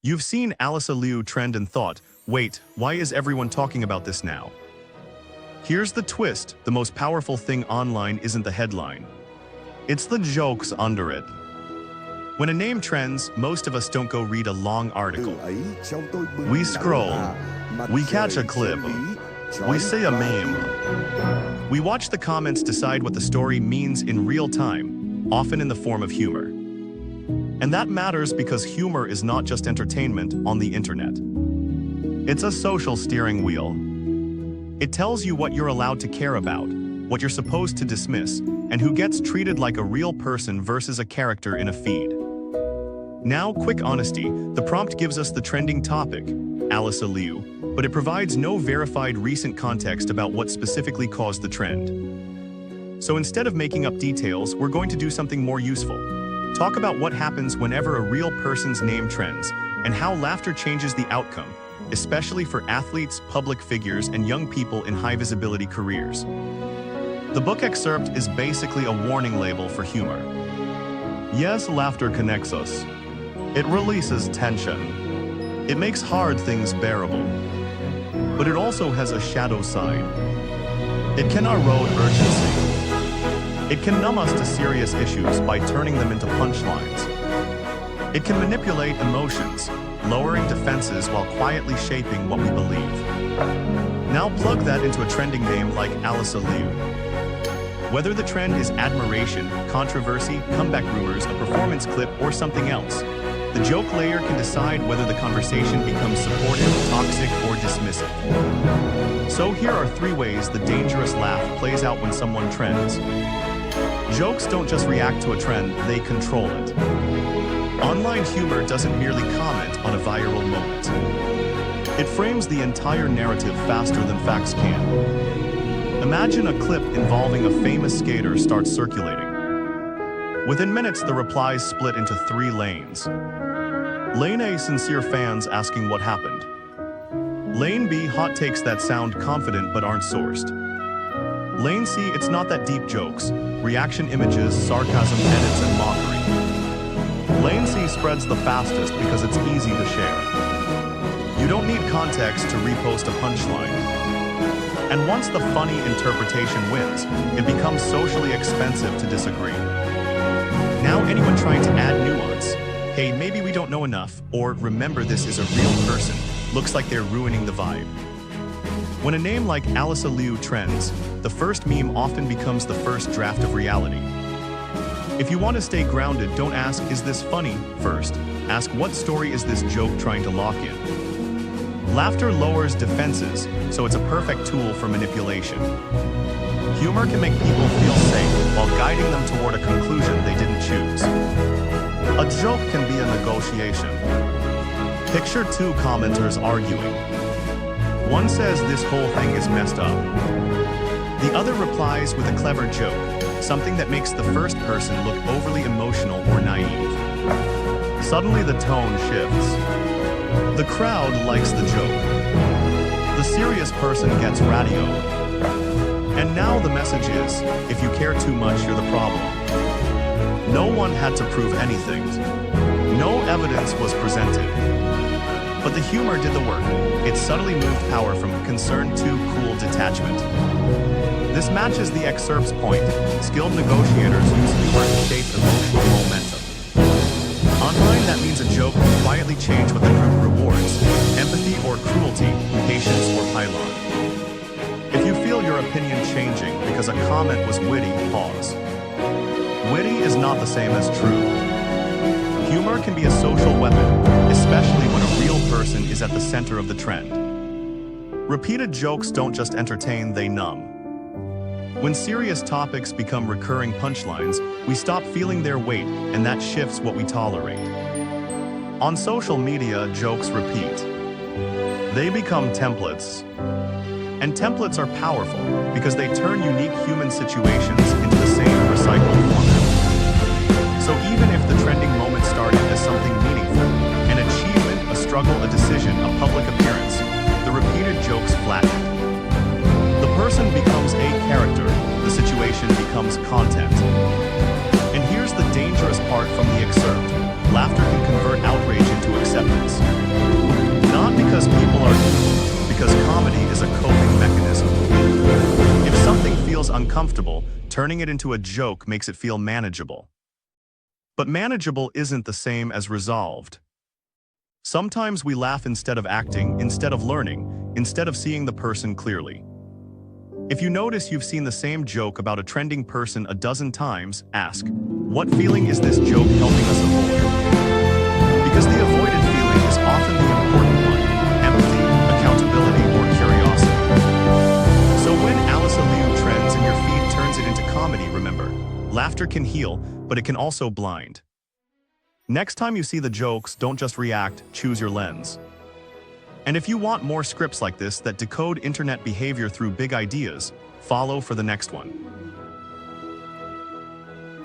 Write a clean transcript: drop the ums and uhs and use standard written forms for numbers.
You've seen Alysa Liu trend and thought, wait, why is everyone talking about this now? Here's the twist, the most powerful thing online isn't the headline. It's the jokes under it. When a name trends, most of us don't go read a long article. We scroll, we catch a clip, we say a meme. We watch the comments decide what the story means in real time, often in the form of humor. And that matters because humor is not just entertainment on the internet. It's a social steering wheel. It tells you what you're allowed to care about, what you're supposed to dismiss, and who gets treated like a real person versus a character in a feed. Now, quick honesty, the prompt gives us the trending topic, Alysa Liu, but it provides no verified recent context about what specifically caused the trend. So instead of making up details, we're going to do something more useful. Talk about what happens whenever a real person's name trends, and how laughter changes the outcome, especially for athletes, public figures, and young people in high-visibility careers. The book excerpt is basically a warning label for humor. Yes, laughter connects us. It releases tension. It makes hard things bearable. But it also has a shadow side. It can erode urgency. It can numb us to serious issues by turning them into punchlines. It can manipulate emotions, lowering defenses while quietly shaping what we believe. Now plug that into a trending name like Alysa Liu. Whether the trend is admiration, controversy, comeback rumors, a performance clip, or something else, the joke layer can decide whether the conversation becomes supportive, toxic, or dismissive. So here are 3 ways the dangerous laugh plays out when someone trends. Jokes don't just react to a trend, they control it. Online humor doesn't merely comment on a viral moment. It frames the entire narrative faster than facts can. Imagine a clip involving a famous skater starts circulating. Within minutes, the replies split into 3 lanes. Lane A, sincere fans asking what happened. Lane B, hot takes that sound confident but aren't sourced. Lane C, it's not that deep jokes, reaction images, sarcasm, edits, and mockery. Lane C spreads the fastest because it's easy to share. You don't need context to repost a punchline. And once the funny interpretation wins, it becomes socially expensive to disagree. Now anyone trying to add nuance, hey, maybe we don't know enough, or remember this is a real person, looks like they're ruining the vibe. When a name like Alysa Liu trends, the first meme often becomes the first draft of reality. If you want to stay grounded, don't ask, is this funny, first. Ask, what story is this joke trying to lock in? Laughter lowers defenses, so it's a perfect tool for manipulation. Humor can make people feel safe while guiding them toward a conclusion they didn't choose. A joke can be a negotiation. Picture 2 commenters arguing. One says this whole thing is messed up. The other replies with a clever joke, something that makes the first person look overly emotional or naive. Suddenly the tone shifts. The crowd likes the joke. The serious person gets radioed. And now the message is, if you care too much, you're the problem. No one had to prove anything. No evidence was presented. But the humor did the work. It subtly moved power from concern to cool detachment. This matches the excerpt's point. Skilled negotiators use humor to shape emotional momentum. Online, that means a joke can quietly change what the group rewards: empathy or cruelty, patience or pylon. If you feel your opinion changing because a comment was witty, pause. Witty is not the same as true. Humor can be a social weapon, especially when a real person is at the center of the trend. Repeated jokes don't just entertain, they numb. When serious topics become recurring punchlines, we stop feeling their weight, and that shifts what we tolerate. On social media, jokes repeat. They become templates. And templates are powerful because they turn unique human situations into the same recycled format. So even if the trending moment started as something meaningful, an achievement, a struggle, a decision, a public appearance, the repeated jokes flatten. The person becomes a character, the situation becomes content. And here's the dangerous part from the excerpt. Laughter can convert outrage into acceptance. uncomfortable, turning it into a joke makes it feel manageable. But manageable isn't the same as resolved. Sometimes we laugh instead of acting, instead of learning, instead of seeing the person clearly. If you notice you've seen the same joke about a trending person a dozen times, ask, what feeling is this joke helping us avoid? Because the avoided feeling is often the important one: empathy, accountability, or curiosity. So when Alysa Liu trends and your feed turns it into comedy, remember, laughter can heal, but it can also blind. Next time you see the jokes, don't just react, choose your lens. And if you want more scripts like this that decode internet behavior through big ideas, follow for the next one.